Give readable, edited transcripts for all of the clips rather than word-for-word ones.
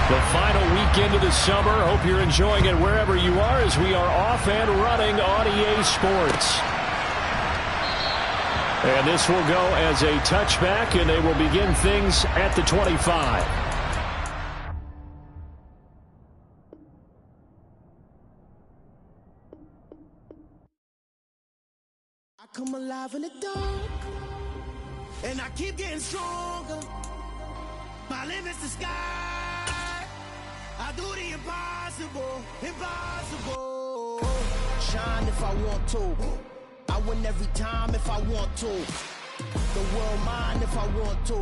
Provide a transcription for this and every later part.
The final weekend of the summer. Hope you're enjoying it wherever you are as we are off and running on EA Sports. And this will go as a touchback, and they will begin things at the 25. I come alive in the dark, and I keep getting stronger. My limit's the sky. I do the impossible, impossible. Shine if I want to. I win every time if I want to. The world mine if I want to.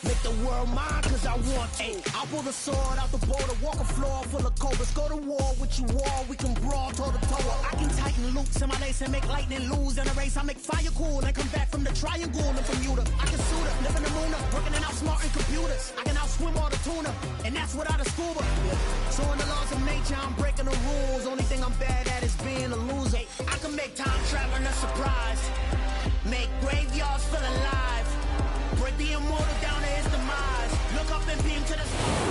Make the world mine cause I want to. I pull the sword out the border, walk a floor full of cobras. Go to war with you all, we can brawl toe to toe. I can tighten loops in my lace and make lightning lose in a race. I make fire cool and come back from the triangle and Bermuda. I can suit up, live in the moon up, working and outsmarting computers. I can outswim all the tuna, and that's without a scuba. So in the laws of nature, I'm breaking the rules. Only thing I'm bad at is being a loser. I can make time traveling a surprise. Make graveyards feel alive. Break the immortal down to his demise. Look up and beam to the...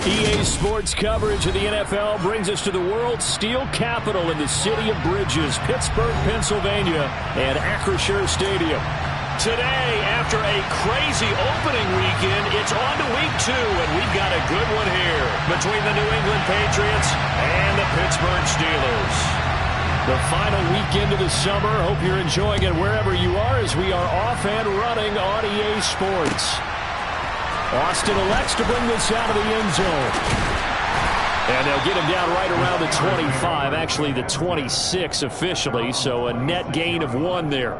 EA Sports coverage of the NFL brings us to the world's steel capital in the city of bridges, Pittsburgh, Pennsylvania, and Acrisure Stadium. Today, after a crazy opening weekend, it's on to week 2, and we've got a good one here between the New England Patriots and the Pittsburgh Steelers. The final weekend of the summer. Hope you're enjoying it wherever you are as we are off and running on EA Sports. Austin elects to bring this out of the end zone. And they'll get him down right around the 25, actually the 26 officially, so a net gain of 1 there.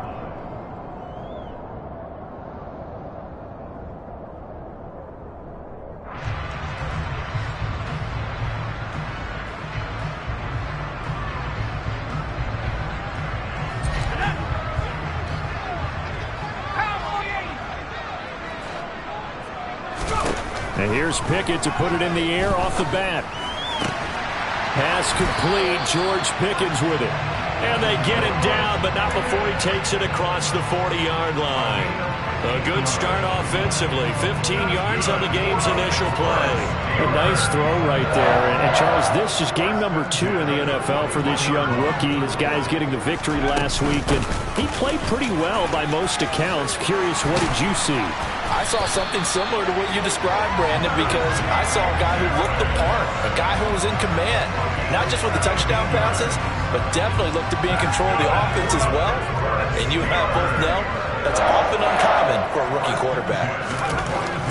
And here's Pickett to put it in the air off the bat. Pass complete. George Pickens with it. And they get him down, but not before he takes it across the 40-yard line. A good start offensively. 15 yards on the game's initial play. A nice throw right there. And Charles, this is game number 2 in the NFL for this young rookie. His guy's getting the victory last week, and he played pretty well by most accounts. Curious, what did you see? I saw something similar to what you described, Brandon, because I saw a guy who looked the part, a guy who was in command, not just with the touchdown passes, but definitely looked to be in control of the offense as well. And you and I both know that's often uncommon for a rookie quarterback.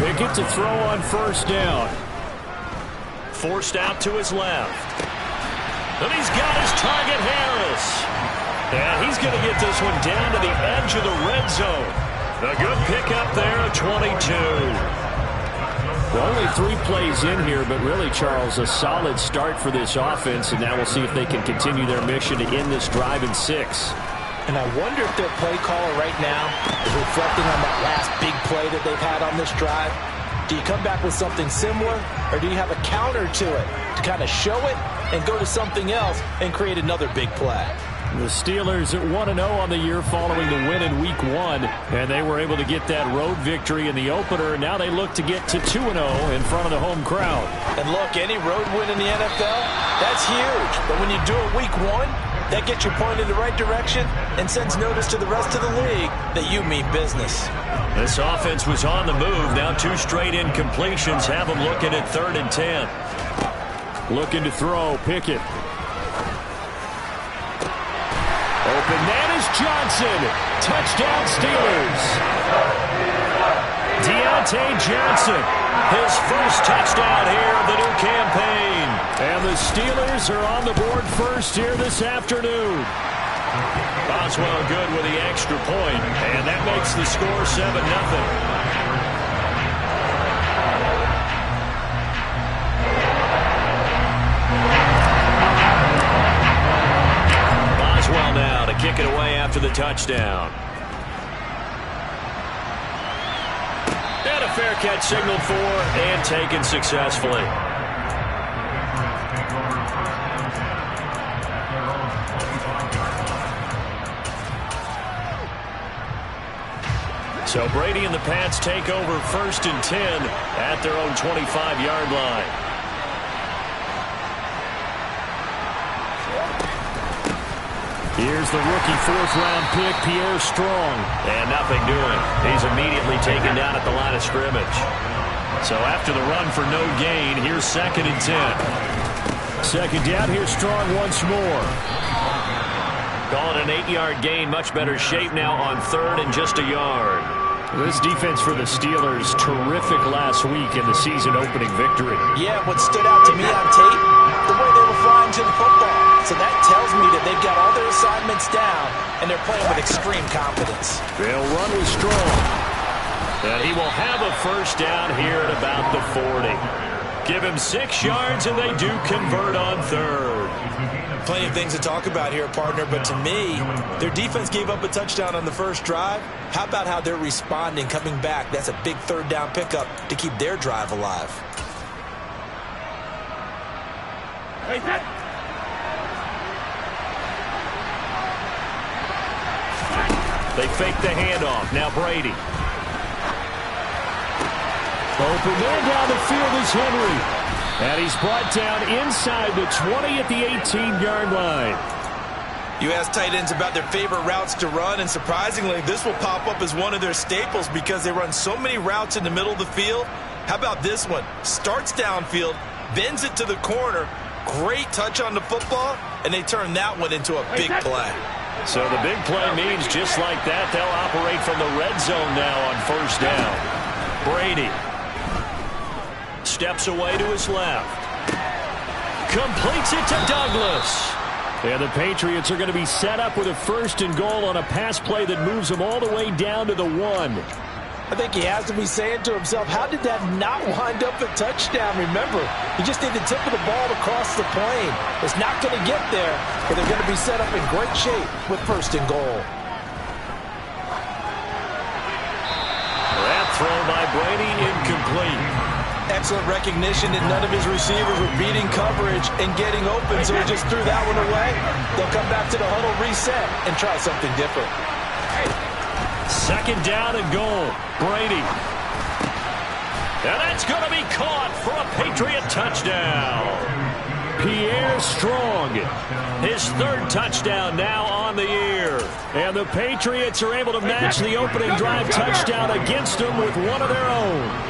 Pickett to throw on first down. Forced out to his left. And he's got his target, Harris. And he's going to get this one down to the edge of the red zone. A good pickup there at 22. Well, only 3 plays in here, but really, Charles, a solid start for this offense, and now we'll see if they can continue their mission to end this drive in 6. And I wonder if their play caller right now is reflecting on that last big play that they've had on this drive. Do you come back with something similar, or do you have a counter to it to kind of show it and go to something else and create another big play? The Steelers at 1-0 on the year following the win in Week 1, and they were able to get that road victory in the opener. Now they look to get to 2-0 in front of the home crowd. And look, any road win in the NFL, that's huge. But when you do it Week 1, that gets you pointed in the right direction and sends notice to the rest of the league that you mean business. This offense was on the move. Now 2 straight incompletions have them looking at 3rd and 10. Looking to throw, Pickett. Open man is Johnson. Touchdown Steelers. Deontay Johnson, his first touchdown here of the new campaign. And the Steelers are on the board first here this afternoon. Boswell good with the extra point, and that makes the score 7-0. Now to kick it away after the touchdown. And a fair catch signaled for and taken successfully. So Brady and the Pats take over 1st and 10 at their own 25-yard line. Here's the rookie fourth-round pick, Pierre Strong. And nothing doing. He's immediately taken down at the line of scrimmage. So after the run for no gain, here's 2nd and 10. Second down, here's Strong once more. Calling an 8-yard gain. Much better shape now on 3rd and just a yard. This defense for the Steelers, terrific last week in the season-opening victory. Yeah, what stood out to me on tape, the way they were flying to the football. So that tells me that they've got all their assignments down, and they're playing with extreme confidence. They'll run with Strong. And he will have a first down here at about the 40. Give him 6 yards, and they do convert on 3rd. Plenty of things to talk about here, partner, but to me, their defense gave up a touchdown on the first drive. How about how they're responding, coming back? That's a big 3rd down pickup to keep their drive alive. They fake the handoff. Now Brady. Open man down the field is Henry. And he's brought down inside the 20 at the 18-yard line. You ask tight ends about their favorite routes to run, and surprisingly, this will pop up as one of their staples because they run so many routes in the middle of the field. How about this one? Starts downfield, bends it to the corner, great touch on the football, and they turn that one into a big play. So the big play means just like that, they'll operate from the red zone now on 1st down. Brady steps away to his left. Completes it to Douglas. And the Patriots are going to be set up with a 1st and goal on a pass play that moves them all the way down to the 1. I think he has to be saying to himself, how did that not wind up a touchdown? Remember, you just need the tip of the ball to cross the plane. It's not going to get there, but they're going to be set up in great shape with 1st and goal. That throw by Brady incomplete. Excellent recognition that none of his receivers were beating coverage and getting open, so he just threw that one away. They'll come back to the huddle, reset, and try something different. 2nd down and goal. Brady. And that's going to be caught for a Patriot touchdown. Pierre Strong. His 3rd touchdown now on the year. And the Patriots are able to match the opening drive touchdown against them with one of their own.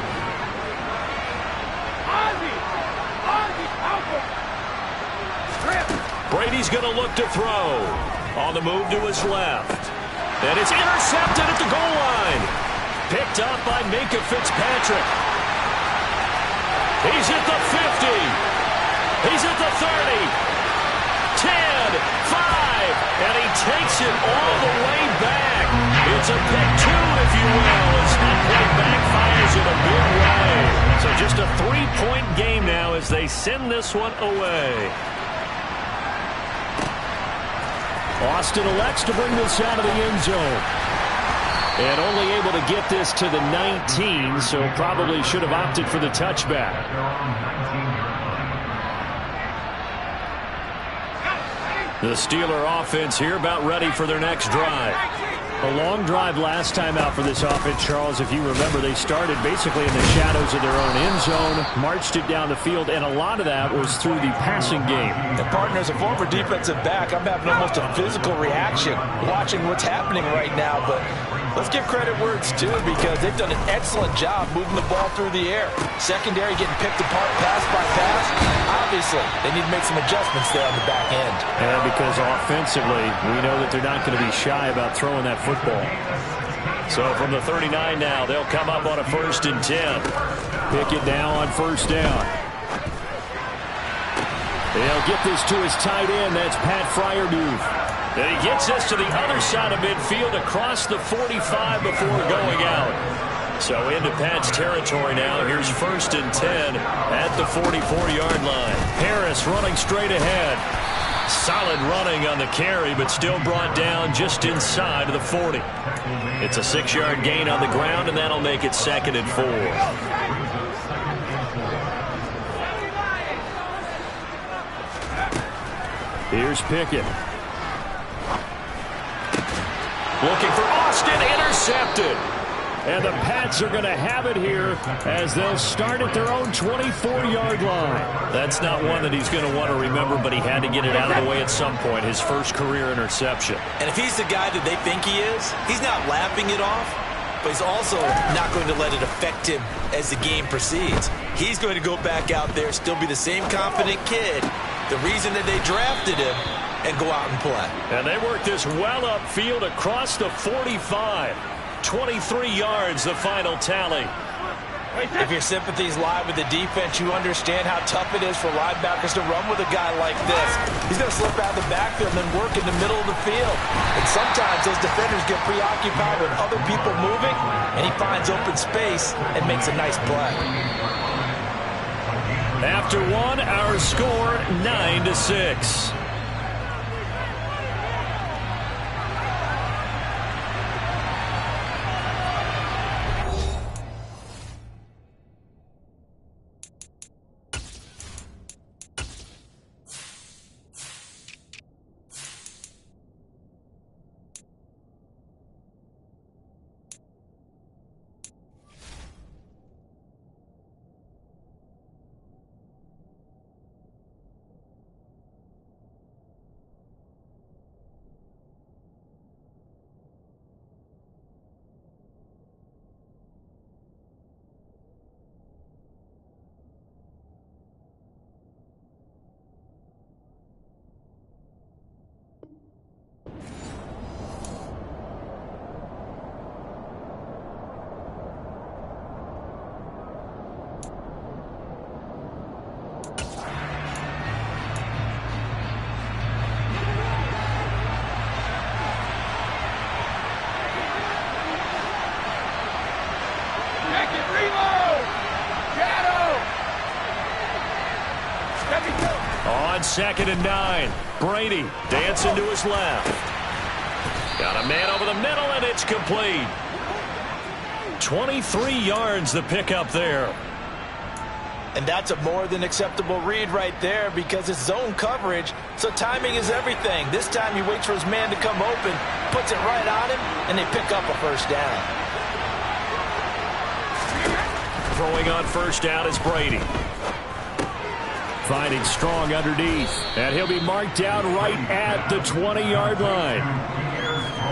Brady's going to look to throw. On the move to his left. And it's intercepted at the goal line. Picked up by Minka Fitzpatrick. He's at the 50. He's at the 30. 10, 5. And he takes it all the way back. It's a pick 2, if you will, as that play backfires in a big way. So just a 3-point game now as they send this one away. Austin elects to bring this out of the end zone. And only able to get this to the 19, so probably should have opted for the touchback. The Steeler offense here about ready for their next drive. A long drive last time out for this offense, Charles. If you remember, they started basically in the shadows of their own end zone, marched it down the field, and a lot of that was through the passing game. And partner, as a former defensive back, I'm having almost a physical reaction watching what's happening right now. But let's give credit where it's due because they've done an excellent job moving the ball through the air. Secondary getting picked apart pass by pass. Obviously, they need to make some adjustments there on the back end. And because offensively, we know that they're not going to be shy about throwing that football. So from the 39 now, they'll come up on a 1st and 10. Pickett now on 1st down. They'll get this to his tight end. That's Pat Fryermuth. And he gets this to the other side of midfield across the 45 before going out. So into Pat's territory now. Here's 1st and 10 at the 44-yard line. Harris running straight ahead. Solid running on the carry, but still brought down just inside of the 40. It's a 6-yard gain on the ground, and that'll make it 2nd and 4. Here's Pickett. Looking for Austin, intercepted. And the Pats are going to have it here as they'll start at their own 24-yard line. That's not one that he's going to want to remember, but he had to get it out of the way at some point, his first career interception. And if he's the guy that they think he is, he's not laughing it off, but he's also not going to let it affect him as the game proceeds. He's going to go back out there, still be the same confident kid, the reason that they drafted him, and go out and play. And they work this well upfield across the 45. 23 yards, the final tally. If your sympathies lie with the defense, you understand how tough it is for linebackers to run with a guy like this. He's going to slip out of the backfield and then work in the middle of the field. And sometimes those defenders get preoccupied with other people moving, and he finds open space and makes a nice play. After one, our score 9-6. On 2nd and 9, Brady dancing to his left. Got a man over the middle, and it's complete. 23 yards the pickup there. And that's a more than acceptable read right there because it's zone coverage, so timing is everything. This time he waits for his man to come open, puts it right on him, and they pick up a first down. Throwing on first down is Brady. Finding Strong underneath, and he'll be marked down right at the 20-yard line.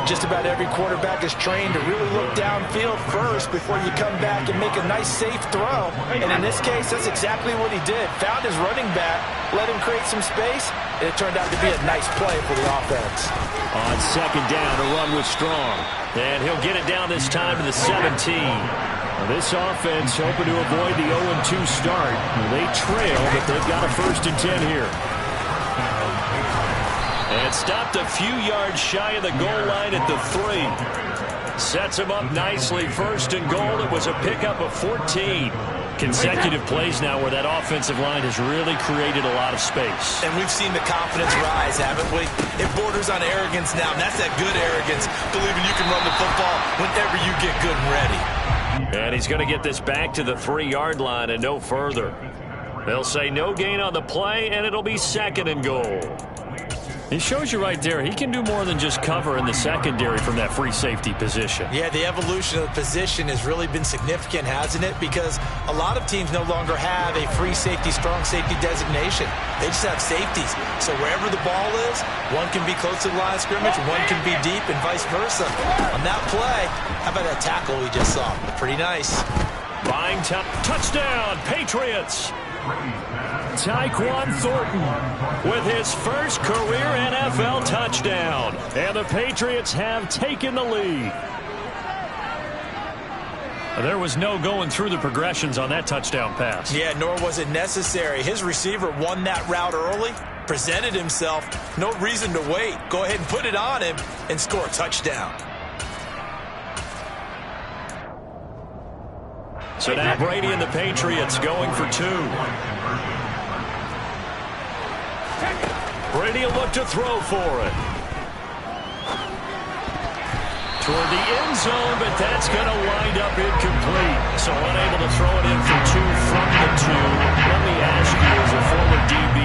Just about every quarterback is trained to really look downfield first before you come back and make a nice, safe throw. And in this case, that's exactly what he did. Found his running back, let him create some space, and it turned out to be a nice play for the offense. On 2nd down, a run with Strong. And he'll get it down this time to the 17. This offense hoping to avoid the 0-2 start. They trail, but they've got a 1st and 10 here. And stopped a few yards shy of the goal line at the 3. Sets him up nicely. 1st and goal. It was a pickup of 14. Consecutive plays now where that offensive line has really created a lot of space. And we've seen the confidence rise, haven't we? It borders on arrogance now, and that's that good arrogance, believing you can run the football whenever you get good and ready. And he's going to get this back to the 3-yard line and no further. They'll say no gain on the play, and it'll be 2nd and goal. It shows you right there, he can do more than just cover in the secondary from that free safety position. Yeah, the evolution of the position has really been significant, hasn't it? Because a lot of teams no longer have a free safety, strong safety designation. They just have safeties. So wherever the ball is, one can be close to the line of scrimmage, one can be deep, and vice versa. On that play, how about that tackle we just saw? Pretty nice. Buying time. Touchdown, Patriots. Tyquan Thornton with his first career NFL touchdown. And the Patriots have taken the lead. There was no going through the progressions on that touchdown pass. Yeah, nor was it necessary. His receiver won that route early, presented himself, no reason to wait. Go ahead and put it on him and score a touchdown. So now Brady and the Patriots going for 2. Brady will look to throw for it. Toward the end zone, but that's going to wind up incomplete. So unable to throw it in for 2 from the 2. Let me ask you, as a former DB,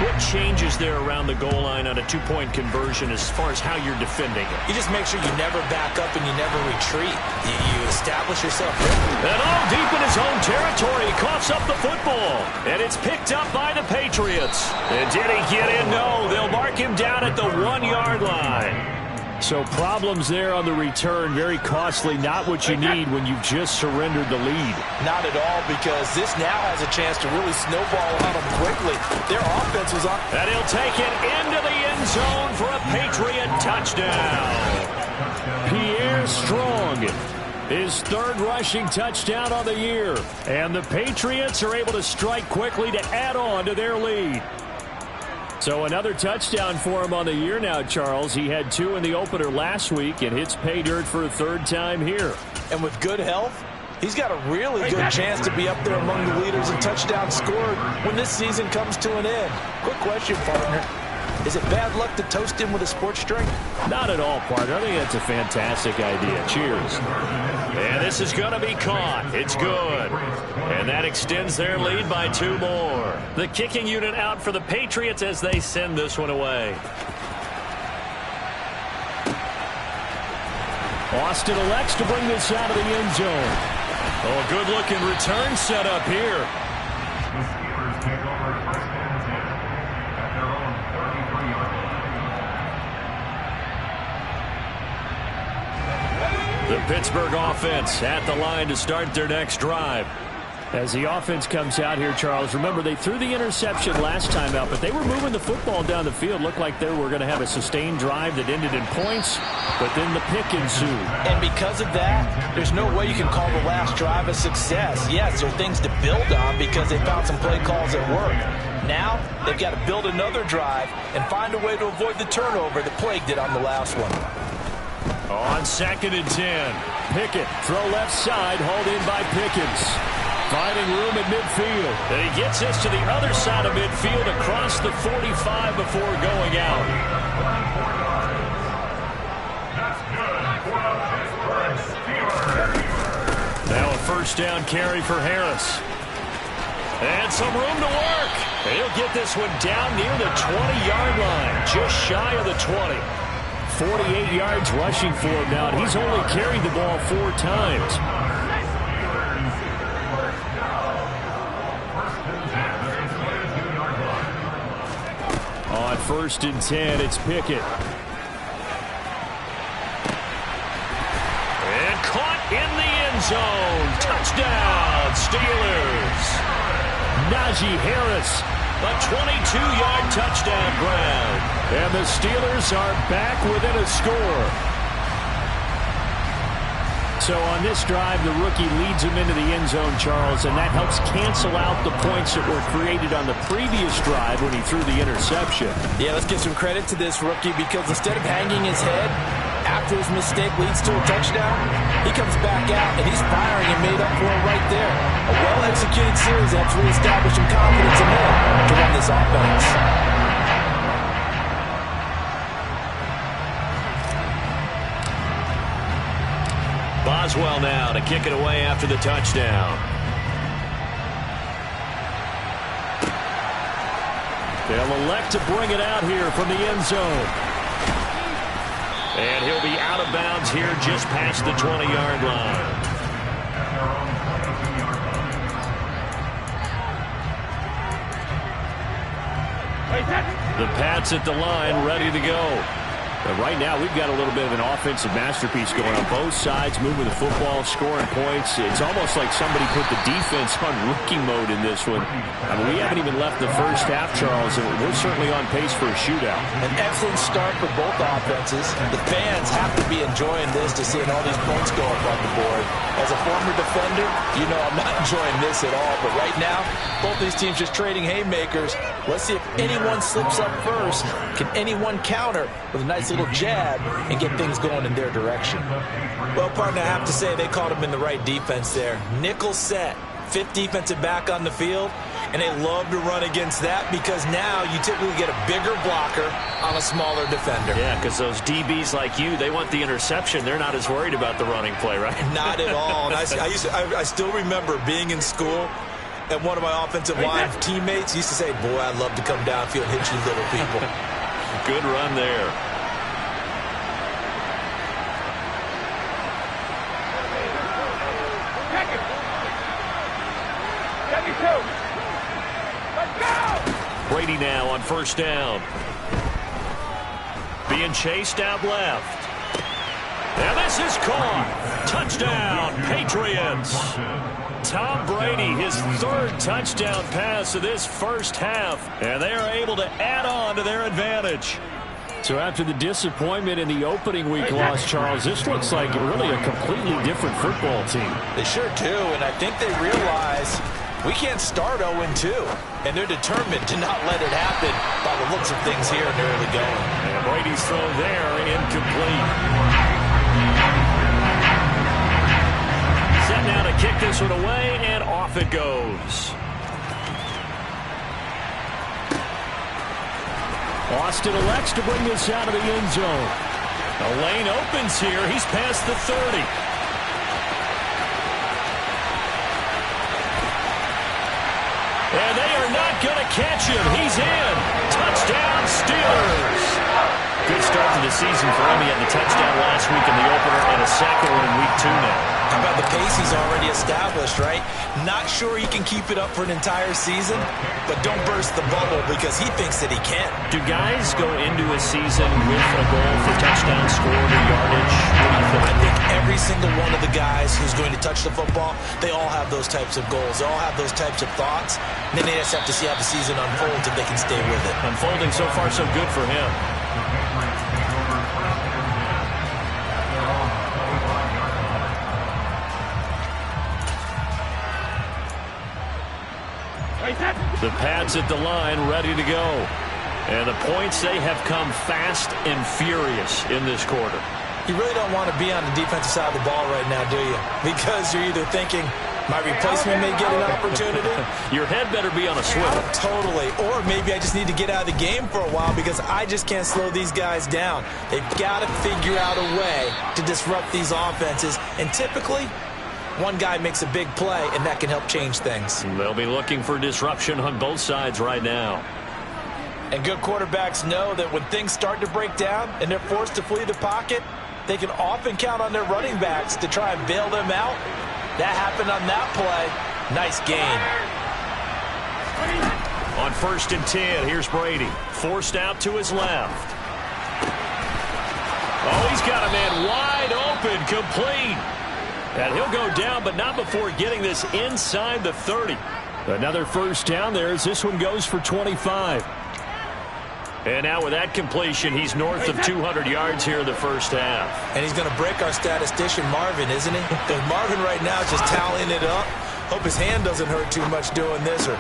what changes there around the goal line on a two-point conversion as far as how you're defending it? You just make sure you never back up and you never retreat. You establish yourself. And all deep in his own territory, he coughs up the football. And it's picked up by the Patriots. And did he get in? No, they'll mark him down at the 1-yard line. So problems there on the return, very costly, not what you need when you've just surrendered the lead. Not at all, because this now has a chance to really snowball on them quickly. Their offense was on. And he'll take it into the end zone for a Patriot touchdown. Pierre Strong, his third rushing touchdown on the year. And the Patriots are able to strike quickly to add on to their lead. So another touchdown for him on the year now, Charles. He had 2 in the opener last week and hits pay dirt for a third time here. And with good health, he's got a really good chance to be up there among the leaders in touchdowns scored when this season comes to an end. Quick question, partner. Is it bad luck to toast him with a sports drink? Not at all, partner. I think that's a fantastic idea. Cheers. And this is going to be caught. It's good. And that extends their lead by 2 more. The kicking unit out for the Patriots as they send this one away. Austin elects to bring this out of the end zone. Oh, good-looking return set up here. The Pittsburgh offense at the line to start their next drive. As the offense comes out here, Charles, remember they threw the interception last time out, but they were moving the football down the field. Looked like they were going to have a sustained drive that ended in points, but then the pick ensued. And because of that, there's no way you can call the last drive a success. Yes, there are things to build on because they found some play calls that work. Now, they've got to build another drive and find a way to avoid the turnover that plagued it on the last one. On 2nd and 10, Pickett, throw left side, hauled in by Pickens. Finding room at midfield. And he gets this to the other side of midfield across the 45 before going out. Now a first down carry for Harris. And some room to work. And he'll get this one down near the 20-yard line, just shy of the 20. 48 yards rushing for him now, and he's only carried the ball 4 times. On 1st and 10, it's Pickett. And caught in the end zone. Touchdown, Steelers. Najee Harris, a 22-yard touchdown grab. And the Steelers are back within a score. So on this drive, the rookie leads him into the end zone, Charles, and that helps cancel out the points that were created on the previous drive when he threw the interception. Yeah, let's give some credit to this rookie because instead of hanging his head after his mistake leads to a touchdown, he comes back out and he's firing and made up for it right there. A well-executed series that's reestablishing confidence in him to run this offense. Boswell now to kick it away after the touchdown. They'll elect to bring it out here from the end zone. And he'll be out of bounds here just past the 20-yard line. The Pats at the line, ready to go. But right now, we've got a little bit of an offensive masterpiece going on both sides, moving the football, scoring points. It's almost like somebody put the defense on rookie mode in this one. I mean, we haven't even left the first half, Charles, and we're certainly on pace for a shootout. An excellent start for both offenses. The fans have to be enjoying this to seeing all these points go up on the board. As a former defender, you know I'm not enjoying this at all. But right now, both these teams just trading haymakers. Let's see if anyone slips up first. Can anyone counter with a nice little jab and get things going in their direction? Well, partner, I have to say they caught him in the right defense there. Nickel set, 5th defensive back on the field, and they love to run against that because now you typically get a bigger blocker on a smaller defender. Yeah, because those DBs like you, they want the interception. They're not as worried about the running play, right? Not at all. And I still remember being in school And one of my offensive line teammates used to say, boy, I'd love to come downfield and hit you little people. Good run there. Brady now on first down. Being chased out left. And this is caught. Touchdown, Patriots. Tom Brady, his third touchdown pass of this first half. And they are able to add on to their advantage. So after the disappointment in the opening week loss, Charles, this looks like really a completely different football team. They sure do, and I think they realize we can't start 0-2, and they're determined to not let it happen by the looks of things here in the early going. And Brady's throw there, incomplete. Set now to kick this one away, and off it goes. Austin elects to bring this out of the end zone. A lane opens here. He's past the 30. And they are not going to catch him. He's in. Touchdown, Steelers. Good start to the season for him. He had the touchdown last week in the opener and a second one in week 2 now. How about the pace he's already established, right? Not sure he can keep it up for an entire season, but don't burst the bubble because he thinks that he can. Do guys go into a season with a goal for touchdown scored or yardage? What do you think? I think every single one of the guys who's going to touch the football, they all have those types of goals. They all have those types of thoughts. And then they just have to see how the season unfolds if they can stay with it. Unfolding so far so good for him. The Pats at the line, ready to go. And the points, they have come fast and furious in this quarter. You really don't want to be on the defensive side of the ball right now, do you? Because you're either thinking, my replacement may get an opportunity. Your head better be on a swivel. Totally. Or maybe I just need to get out of the game for a while because I just can't slow these guys down. They've got to figure out a way to disrupt these offenses. And typically, one guy makes a big play, and that can help change things. They'll be looking for disruption on both sides right now. And good quarterbacks know that when things start to break down and they're forced to flee the pocket, they can often count on their running backs to try and bail them out. That happened on that play. Nice gain. On 1st and 10, here's Brady. Forced out to his left. Oh, he's got a man wide open, complete. And he'll go down, but not before getting this inside the 30. Another first down there as this one goes for 25. And now with that completion, he's north of 200 yards here in the first half. And he's going to break our statistician, Marvin, isn't he? Because Marvin right now is just tallying it up. Hope his hand doesn't hurt too much doing this or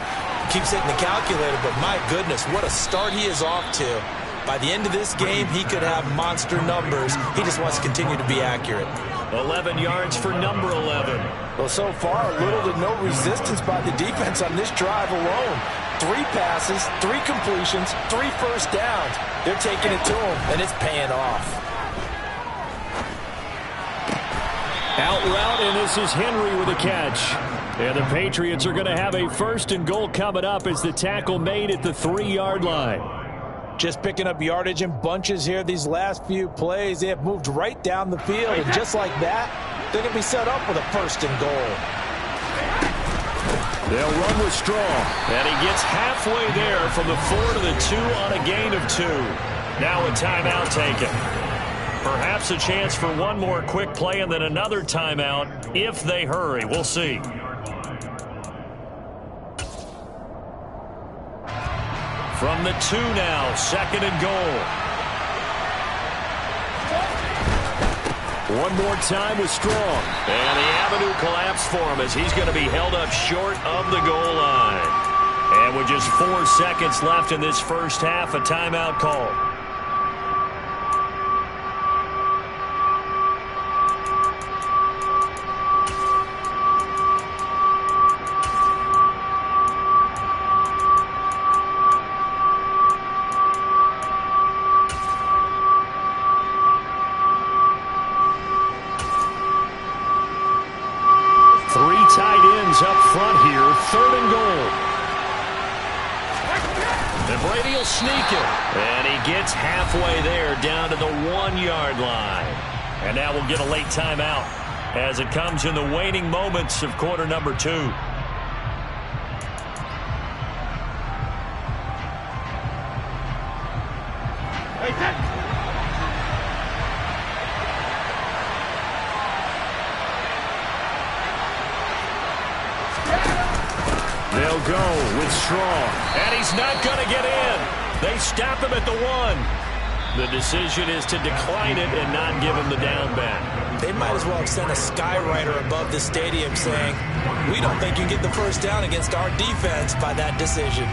keeps hitting the calculator. But my goodness, what a start he is off to. By the end of this game, he could have monster numbers. He just wants to continue to be accurate. 11 yards for number 11. Well, so far, little to no resistance by the defense on this drive alone. 3 passes, 3 completions, 3 first downs. They're taking it to him, and it's paying off. Out route, and this is Henry with a catch. And the Patriots are going to have a 1st and goal coming up as the tackle made at the 3-yard line. Just picking up yardage in bunches here these last few plays. They have moved right down the field, and just like that, they're going to be set up with a 1st and goal. They'll run with Strong. And he gets halfway there from the 4 to the 2 on a gain of 2. Now a timeout taken. Perhaps a chance for one more quick play and then another timeout if they hurry. We'll see. From the 2 now, 2nd and goal. One more time with Strong. And the avenue collapsed for him as he's going to be held up short of the goal line. And with just 4 seconds left in this first half, a timeout call. Up front here, 3rd and goal. sneaking. And he gets halfway there down to the 1-yard line. And now we'll get a late timeout as it comes in the waning moments of quarter number 2. They'll go with Strong. And he's not going to get in. They stop him at the 1. The decision is to decline it and not give him the down back. They might as well have sent a skywriter above the stadium saying, we don't think you can get the first down against our defense by that decision.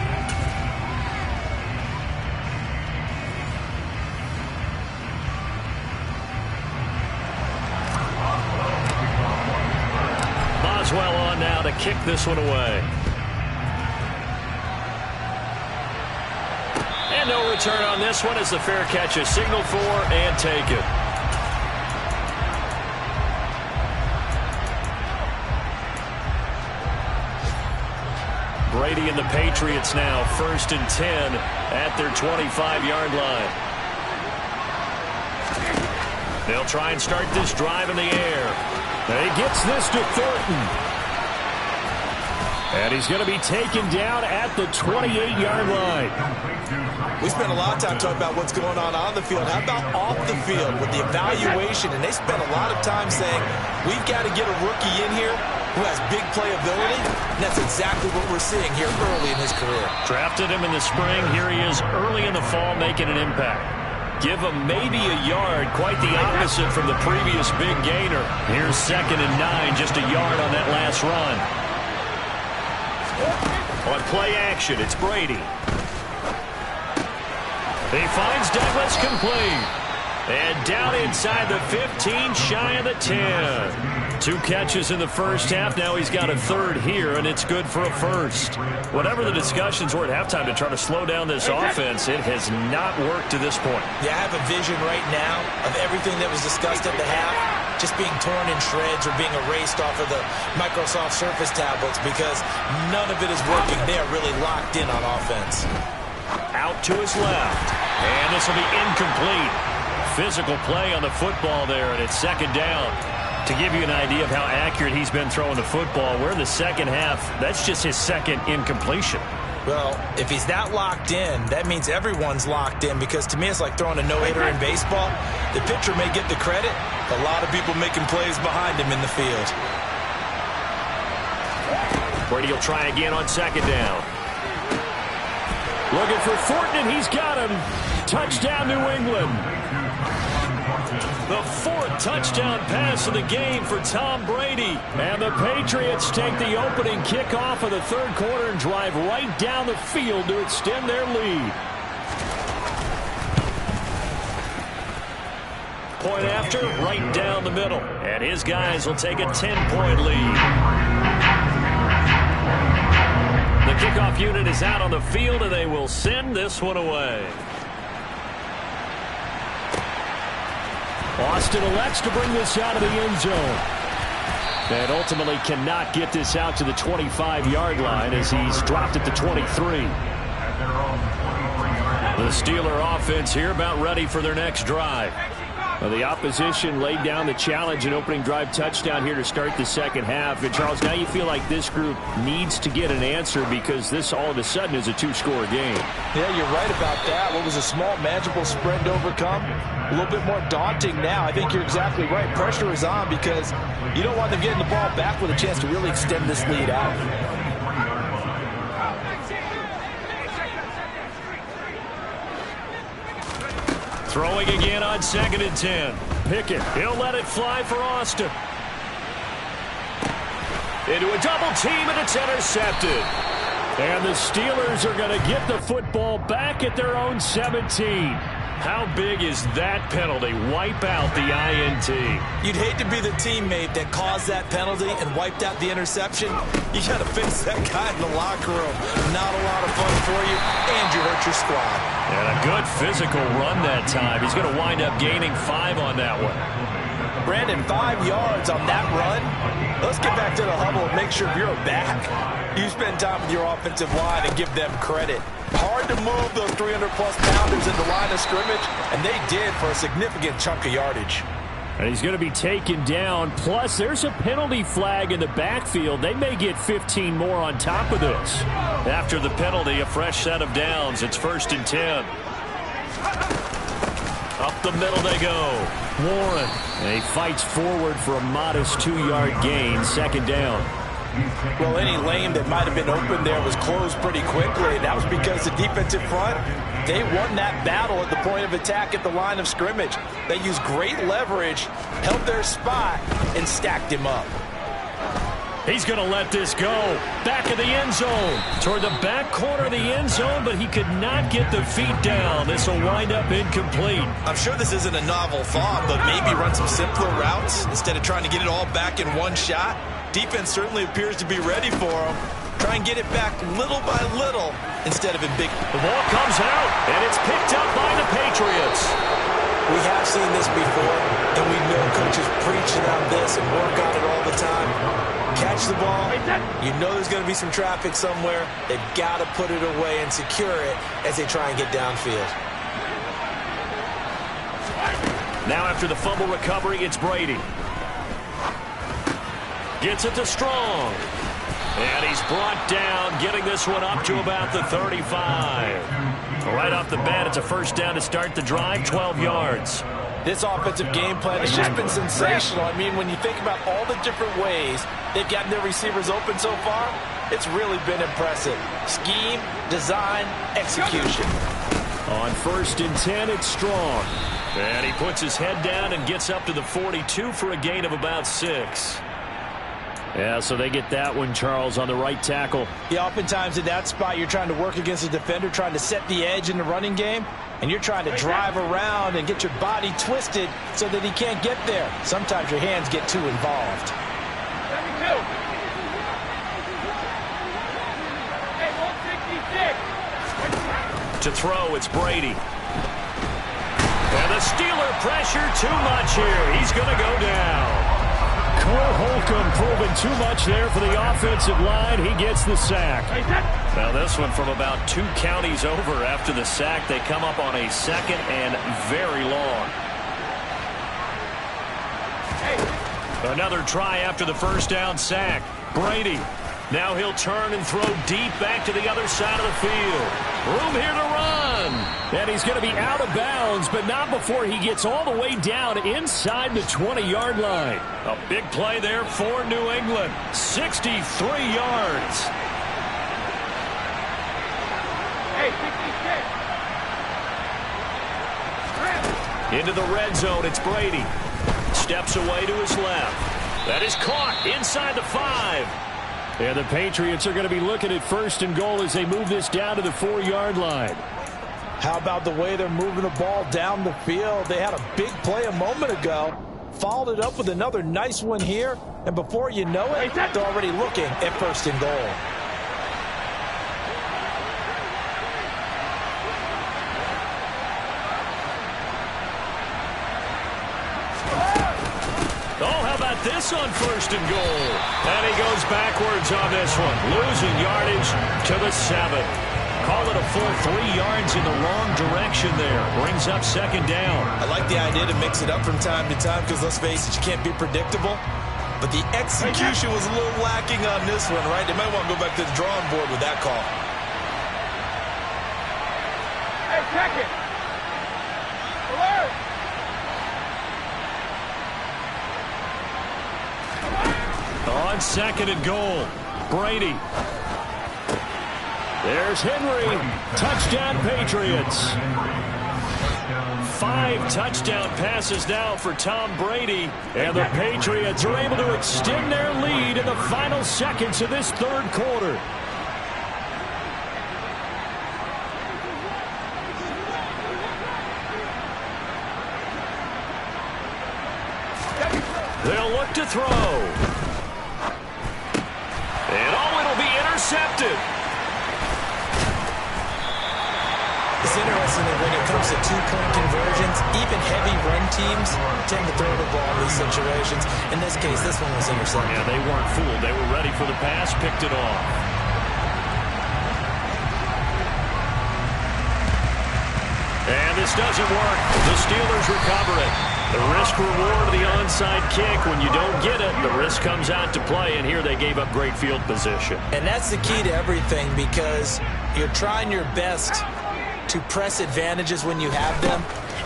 Boswell on now to kick this one away. And no return on this one as the fair catch is signaled for and taken. Brady and the Patriots now 1st and 10 at their 25-yard line. They'll try and start this drive in the air. He gets this to Thornton. And he's going to be taken down at the 28-yard line. We spent a lot of time talking about what's going on the field. How about off the field with the evaluation? And they spent a lot of time saying, we've got to get a rookie in here who has big playability. And that's exactly what we're seeing here early in his career. Drafted him in the spring. Here he is early in the fall making an impact. Give him maybe a yard, quite the opposite from the previous big gainer. Here's 2nd and 9, just a yard on that last run. On play action, it's Brady. He finds Douglas complete. And down inside the 15, shy of the 10. 2 catches in the first half. Now he's got a 3rd here, and it's good for a 1st. Whatever the discussions were at halftime to try to slow down this offense, it has not worked to this point. Yeah, I have a vision right now of everything that was discussed at the half just being torn in shreds or being erased off of the Microsoft Surface tablets because none of it is working. They are really locked in on offense. Out to his left. And this will be incomplete. Physical play on the football there, and it's 2nd down. To give you an idea of how accurate he's been throwing the football, we're in the second half. That's just his 2nd incompletion. Well, if he's that locked in, that means everyone's locked in because to me it's like throwing a no-hitter in baseball. The pitcher may get the credit. A lot of people making plays behind him in the field. Brady will try again on 2nd down. Looking for Thornton, and he's got him. Touchdown, New England. The 4th touchdown pass of the game for Tom Brady. And the Patriots take the opening kickoff of the 3rd quarter and drive right down the field to extend their lead. Point after, right down the middle. And his guys will take a 10-point lead. The kickoff unit is out on the field, and they will send this one away. Austin elects to bring this out of the end zone. And ultimately cannot get this out to the 25-yard line as he's dropped at the 23. The Steeler offense here about ready for their next drive. Well, the opposition laid down the challenge and opening drive touchdown here to start the second half. And, Charles, now you feel like this group needs to get an answer because this all of a sudden is a 2-score game. Yeah, you're right about that. What was a small, manageable spread to overcome, a little bit more daunting now. I think you're exactly right. Pressure is on because you don't want them getting the ball back with a chance to really extend this lead out. Throwing again on 2nd and 10. Pickett, he'll let it fly for Austin. Into a double team, and it's intercepted. And the Steelers are going to get the football back at their own 17. How big is that penalty? Wipe out the INT. You'd hate to be the teammate that caused that penalty and wiped out the interception. You got to face that guy in the locker room. Not a lot of fun for you, and you hurt your squad. And a good physical run that time. He's going to wind up gaining 5 on that one. Brandon, 5 yards on that run. Let's get back to the huddle and make sure if you're back, you spend time with your offensive line and give them credit. Hard to move those 300-plus pounders in the line of scrimmage, and they did for a significant chunk of yardage. And he's going to be taken down. Plus, there's a penalty flag in the backfield. They may get 15 more on top of this. After the penalty, a fresh set of downs. It's 1st and 10. Up the middle they go. Warren. And he fights forward for a modest 2-yard gain. 2nd down. Well, any lane that might have been open there was closed pretty quickly. That was because the defensive front, they won that battle at the point of attack at the line of scrimmage. They used great leverage, held their spot, and stacked him up. He's going to let this go. Back of the end zone. Toward the back corner of the end zone, but he could not get the feet down. This will wind up incomplete. I'm sure this isn't a novel thought, but maybe run some simpler routes instead of trying to get it all back in one shot. Defense certainly appears to be ready for him. Try and get it back little by little instead of in big. The ball comes out, and it's picked up by the Patriots. We have seen this before, and we know coaches preaching on this and work on it all the time. Catch the ball. You know there's going to be some traffic somewhere. They've got to put it away and secure it as they try and get downfield. Now after the fumble recovery, it's Brady. Gets it to Strong. And he's brought down, getting this one up to about the 35. Right off the bat, it's a 1st down to start the drive, 12 yards. This offensive game plan has just been sensational. I mean, when you think about all the different ways they've gotten their receivers open so far, it's really been impressive. Scheme, design, execution. On 1st and 10, it's Strong. And he puts his head down and gets up to the 42 for a gain of about 6. Yeah, so they get that one, Charles, on the right tackle. Yeah, oftentimes in that spot, you're trying to work against a defender, trying to set the edge in the running game, and you're trying to drive around and get your body twisted so that he can't get there. Sometimes your hands get too involved. To throw, it's Brady. And the Steeler pressure too much here. He's going to go down. Cole Holcomb proving too much there for the offensive line. He gets the sack. Now this one from about 2 counties over after the sack. They come up on a 2nd and very long. Another try after the 1st down sack. Brady. Now he'll turn and throw deep back to the other side of the field. Room here to run. And he's going to be out of bounds, but not before he gets all the way down inside the 20-yard line. A big play there for New England. 63 yards. Into the red zone, it's Brady. Steps away to his left. That is caught inside the 5. And the Patriots are going to be looking at 1st and goal as they move this down to the 4-yard line. How about the way they're moving the ball down the field? They had a big play a moment ago. Followed it up with another nice one here. And before you know it, they're already looking at 1st and goal. Oh, how about this on 1st and goal? And he goes backwards on this one. Losing yardage to the 7. Call it a full 3 yards in the wrong direction there. Brings up 2nd down. I like the idea to mix it up from time to time because, let's face it, you can't be predictable. But the execution was a little lacking on this one, right? They might want to go back to the drawing board with that call. Hey, check it. Alert. On 2nd and goal, Brady. There's Henry. Touchdown, Patriots. 5 touchdown passes now for Tom Brady. And the Patriots are able to extend their lead in the final seconds of this 3rd quarter. They'll look to throw. And it'll be intercepted. It's interesting and when it comes to two-point conversions, even heavy run teams tend to throw the ball in these situations. In this case, this one was intercepted. Yeah, they weren't fooled. They were ready for the pass, picked it off. And this doesn't work. The Steelers recover it. The risk-reward of the onside kick. When you don't get it, the risk comes out to play, and here they gave up great field position. And that's the key to everything, because you're trying your best to press advantages when you have them,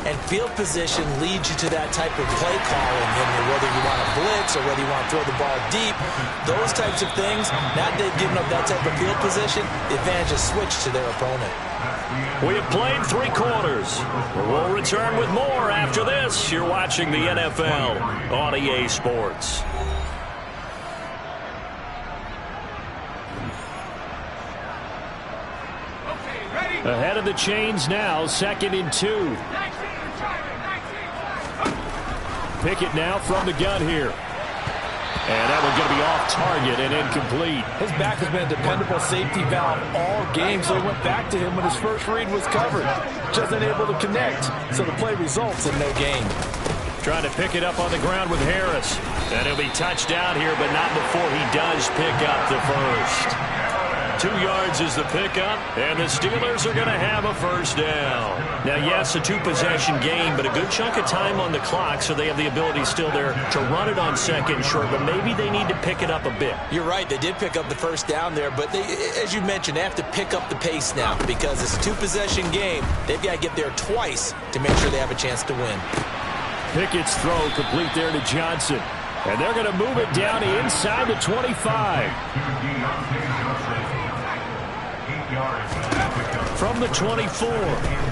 and field position leads you to that type of play calling, and whether you want to blitz or whether you want to throw the ball deep, those types of things. Now that they've given up that type of field position, the advantage is switched to their opponent. We have played 3 quarters. We'll return with more after this. You're watching the NFL on EA Sports. Ahead of the chains now, 2nd and 2. Pickett now from the gun here. And that one's going to be off target and incomplete. His back has been a dependable safety valve all game, so he went back to him when his first read was covered. Just unable to connect, so the play results in no gain. Trying to pick it up on the ground with Harris. And he'll be touched down here, but not before he does pick up the first. 2 yards is the pickup, and the Steelers are going to have a first down. Now, yes, a 2-possession game, but a good chunk of time on the clock, so they have the ability still there to run it on 2nd and short, but maybe they need to pick it up a bit. You're right. They did pick up the first down there, but they, as you mentioned, they have to pick up the pace now because it's a 2-possession game. They've got to get there twice to make sure they have a chance to win. Pickett's throw complete there to Johnson, and they're going to move it down inside the 25. From the 24,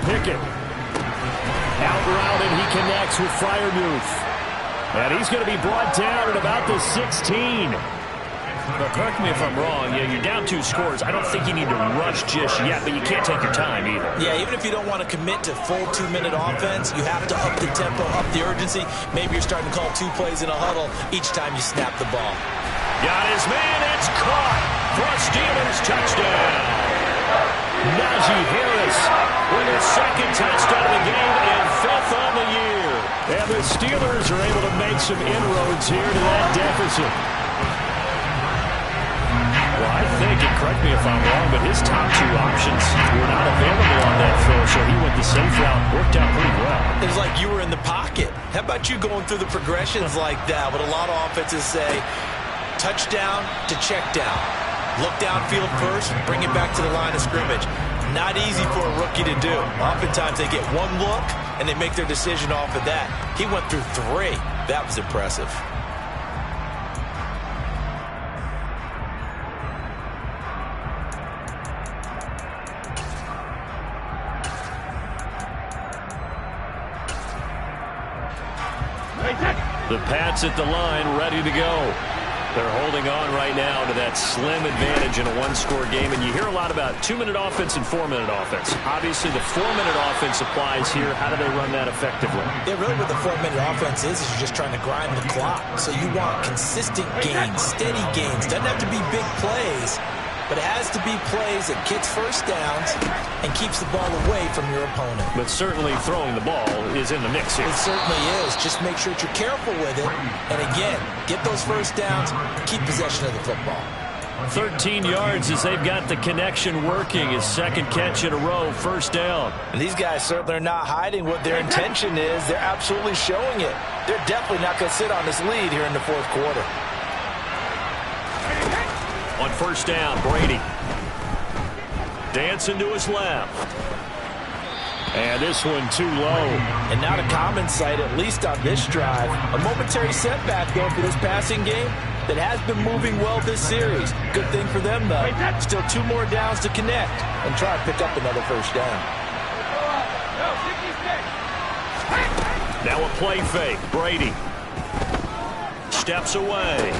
Pickett. Out route, and he connects with Freiermuth. And he's going to be brought down at about the 16. But correct me if I'm wrong. Yeah, you're down 2 scores. I don't think you need to rush just yet, but you can't take your time either. Yeah, even if you don't want to commit to full 2-minute offense, you have to up the tempo, up the urgency. Maybe you're starting to call 2 plays in a huddle each time you snap the ball. Got his man. It's caught for a Steelers touchdown. Najee Harris with his 2nd touchdown of the game and 5th on the year. And the Steelers are able to make some inroads here to that deficit. Well, I think, and correct me if I'm wrong, but his top 2 options were not available on that throw, so he went the safe route. Worked out pretty well. It was like you were in the pocket. How about you going through the progressions like that? What a lot of offenses say, touchdown to check down. Look downfield first, bring it back to the line of scrimmage. Not easy for a rookie to do. Oftentimes they get 1 look, and they make their decision off of that. He went through 3. That was impressive. The Pats at the line, ready to go. They're holding on right now to that slim advantage in a 1-score game. And you hear a lot about 2-minute offense and 4-minute offense. Obviously, the 4-minute offense applies here. How do they run that effectively? Yeah, really what the 4-minute offense is you're just trying to grind the clock. So you want consistent gains, steady gains. Doesn't have to be big plays, but it has to be plays that gets first downs and keeps the ball away from your opponent. But certainly throwing the ball is in the mix here. It certainly is. Just make sure that you're careful with it. And again, get those first downs, keep possession of the football. 13 yards as they've got the connection working. His 2nd catch in a row, first down. And these guys certainly are not hiding what their intention is. They're absolutely showing it. They're definitely not going to sit on this lead here in the 4th quarter. On first down, Brady. Dancing to his left. And this one too low. And not a common sight, at least on this drive. A momentary setback, though, for this passing game that has been moving well this series. Good thing for them, though. Still 2 more downs to connect and try to pick up another first down. Now a play fake. Brady steps away.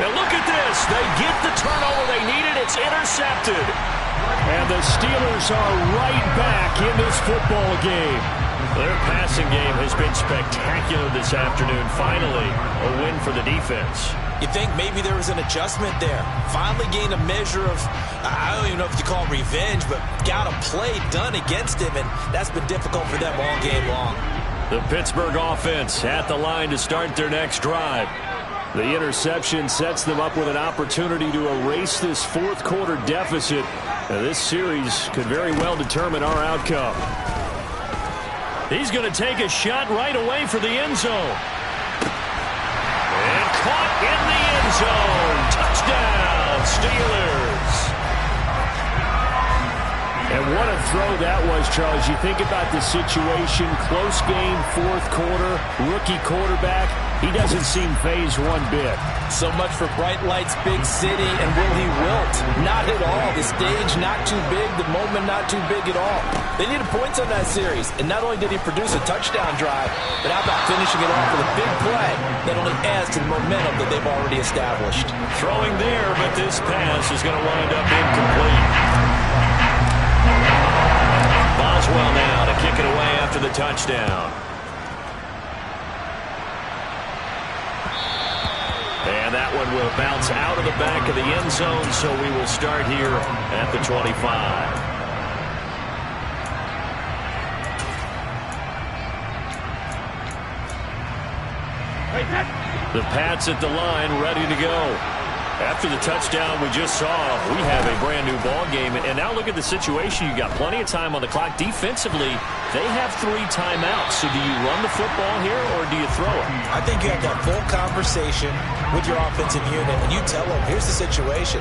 Now look at this. They get the turnover they needed. It's intercepted. And the Steelers are right back in this football game. Their passing game has been spectacular this afternoon. Finally, a win for the defense. You think maybe there was an adjustment there. Finally gained a measure of, I don't even know if you call it revenge, but got a play done against him, and that's been difficult for them all game long. The Pittsburgh offense at the line to start their next drive. The interception sets them up with an opportunity to erase this fourth quarter deficit. Now, this series could very well determine our outcome. He's going to take a shot right away for the end zone. And caught in the end zone. Touchdown, Steelers. And what a throw that was, Charles. You think about the situation, close game, fourth quarter, rookie quarterback. He doesn't seem phased one bit. So much for bright lights, big city, and will he wilt? Not at all. The stage not too big, the moment not too big at all. They needed points on that series, and not only did he produce a touchdown drive, but how about finishing it off with a big play that only adds to the momentum that they've already established. Throwing there, but this pass is going to wind up incomplete. Boswell now to kick it away after the touchdown. And that one will bounce out of the back of the end zone, so we will start here at the 25. The Pats at the line, ready to go. After the touchdown we just saw, we have a brand-new ball game. And now look at the situation. You got plenty of time on the clock. Defensively, they have 3 timeouts. So do you run the football here, or do you throw it? I think you have that full conversation with your offensive unit, and you tell them, here's the situation.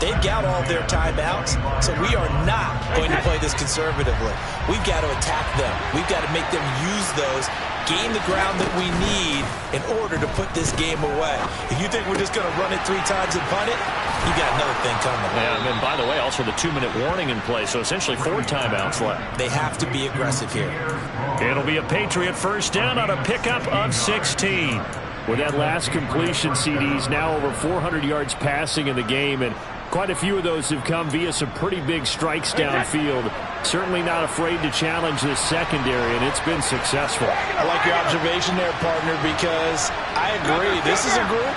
They've got all their timeouts, so we are not going to play this conservatively. We've got to attack them. We've got to make them use those, gain the ground that we need in order to put this game away. If you think we're just going to run it 3 times and punt it, you got another thing coming. Yeah, and then, by the way, also the 2-minute warning in play, so essentially 4 timeouts left. They have to be aggressive here. It'll be a Patriot first down on a pickup of 16. With that last completion, CD's now over 400 yards passing in the game, and quite a few of those have come via some pretty big strikes downfield. Certainly not afraid to challenge this secondary, and it's been successful. I like your observation there, partner, because I agree. This is a group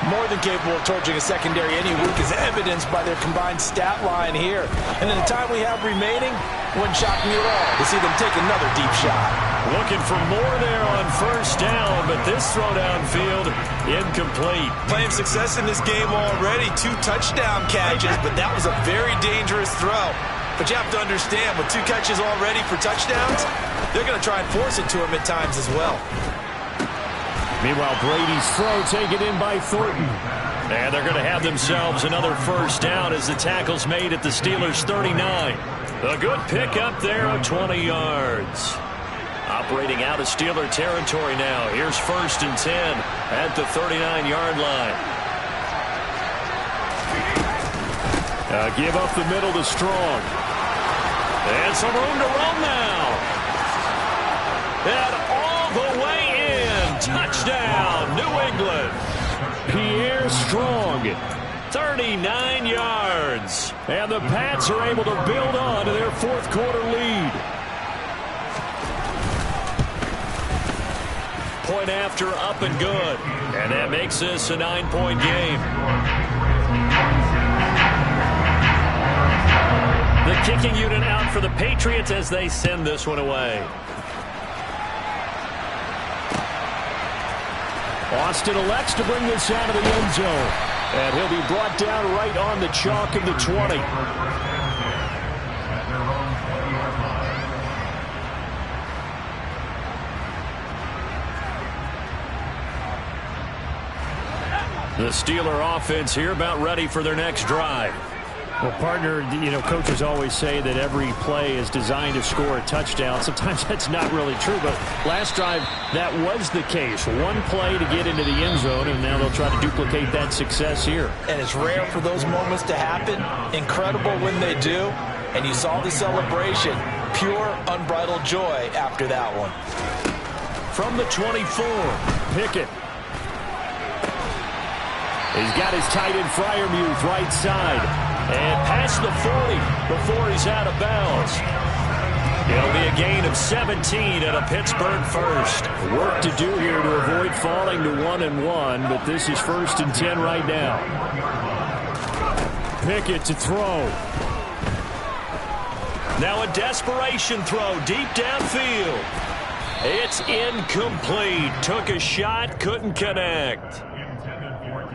more than capable of torching a secondary any week, as evidenced by their combined stat line here. And in the time we have remaining, wouldn't shock me at all to see them take another deep shot. Looking for more there on first down, but this throw downfield incomplete. Playing success in this game already, 2 touchdown catches, but that was a very dangerous throw. But you have to understand, with 2 catches already for touchdowns, they're going to try and force it to him at times as well. Meanwhile, Brady's throw taken in by Thornton. And they're going to have themselves another first down as the tackle's made at the Steelers' 39. A good pickup there of 20 yards. Operating out of Steeler territory now. Here's 1st and 10 at the 39-yard line. Give up the middle to Strong. And some room to run now. And all the way in. Touchdown, New England. Pierre Strong, 39 yards. And the Pats are able to build on to their fourth quarter lead. Point after, up and good. And that makes this a 9-point game. The kicking unit out for the Patriots as they send this one away. Austin elects to bring this out of the end zone. And he'll be brought down right on the chalk of the 20. The Steeler offense here about ready for their next drive. Well, partner, coaches always say that every play is designed to score a touchdown. Sometimes that's not really true, but last drive, that was the case. One play to get into the end zone, and now they'll try to duplicate that success here. And it's rare for those moments to happen. Incredible when they do. And you saw the celebration. Pure, unbridled joy after that one. From the 24, Pickett. He's got his tight end Freiermuth right side. And past the 40 before he's out of bounds. It'll be a gain of 17 and a Pittsburgh first. Work to do here to avoid falling to 1-1, but this is 1st and 10 right now. Pickett to throw. Now a desperation throw deep downfield. It's incomplete. Took a shot, couldn't connect.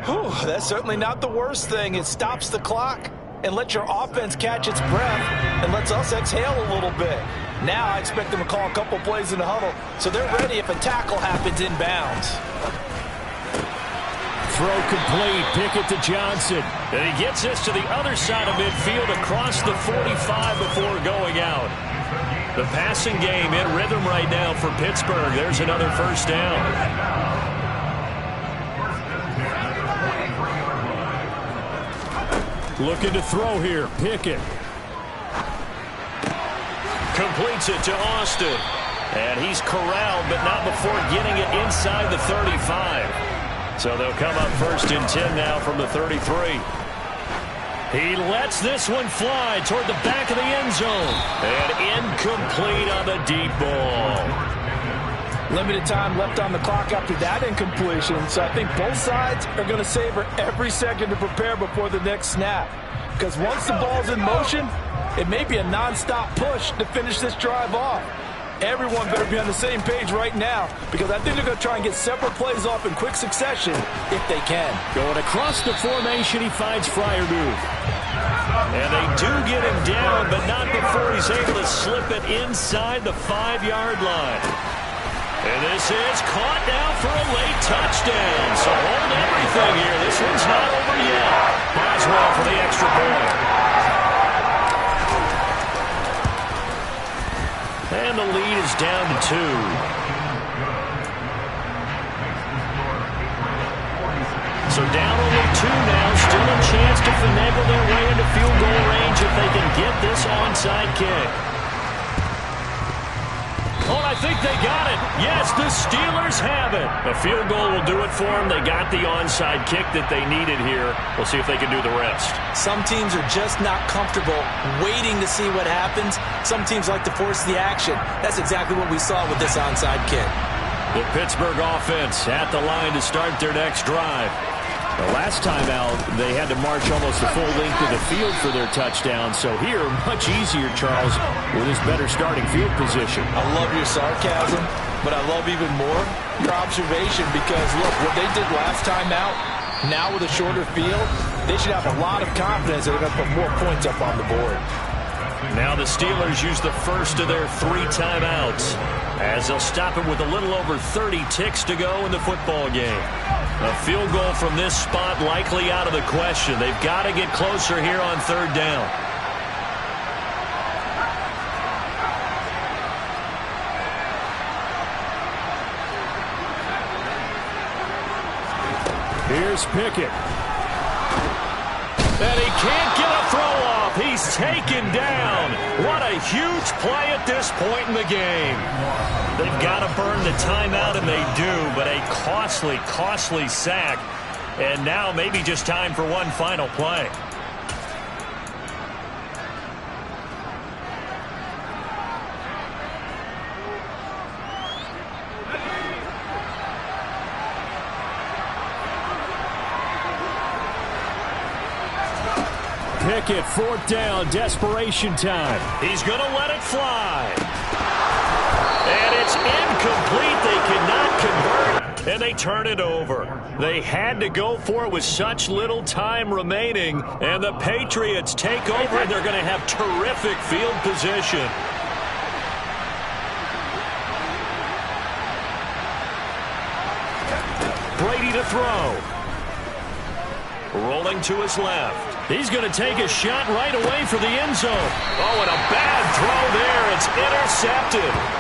Whew, that's certainly not the worst thing. It stops the clock and lets your offense catch its breath and lets us exhale a little bit. Now I expect them to call a couple plays in the huddle so they're ready if a tackle happens inbounds. Throw complete. Pickett to Johnson. And he gets this to the other side of midfield across the 45 before going out. The passing game in rhythm right now for Pittsburgh. There's another first down. Looking to throw here. Pickett. Completes it to Austin. And he's corralled, but not before getting it inside the 35. So they'll come up 1st and 10 now from the 33. He lets this one fly toward the back of the end zone. And incomplete on the deep ball. Limited time left on the clock after that incompletion, so I think both sides are going to savor every second to prepare before the next snap. Because once the ball's in motion, it may be a non-stop push to finish this drive off. Everyone better be on the same page right now, because I think they're going to try and get several plays off in quick succession if they can. Going across the formation, he finds Freiermuth. And they do get him down, but not before he's able to slip it inside the 5-yard line. And this is caught now for a late touchdown. So hold everything here. This one's not over yet. Boswell for the extra point. And the lead is down to 2. So down only 2 now. Still a chance to finagle their way into field goal range if they can get this onside kick. Oh, I think they got it. Yes, the Steelers have it. A field goal will do it for them. They got the onside kick that they needed here. We'll see if they can do the rest. Some teams are just not comfortable waiting to see what happens. Some teams like to force the action. That's exactly what we saw with this onside kick. The Pittsburgh offense at the line to start their next drive. The last time out, they had to march almost the full length of the field for their touchdown. So here, much easier, Charles, with his better starting field position. I love your sarcasm, but I love even more your observation because, look, what they did last time out, now with a shorter field, they should have a lot of confidence that they're going to put more points up on the board. Now the Steelers use the first of their 3 timeouts as they'll stop it with a little over 30 ticks to go in the football game. A field goal from this spot likely out of the question. They've got to get closer here on 3rd down. Here's Pickett. And he can't get a throw off. He's taken down. What a huge play at this point in the game. They've got to burn the timeout, and they do, but a costly, costly sack. And now maybe just time for one final play. Pickett, 4th down, desperation time. He's going to let it fly. And it's incomplete. They cannot convert, and they turn it over. They had to go for it with such little time remaining, and the Patriots take over, and they're going to have terrific field position. Brady to throw. Rolling to his left. He's going to take a shot right away for the end zone. Oh, and a bad throw there. It's intercepted.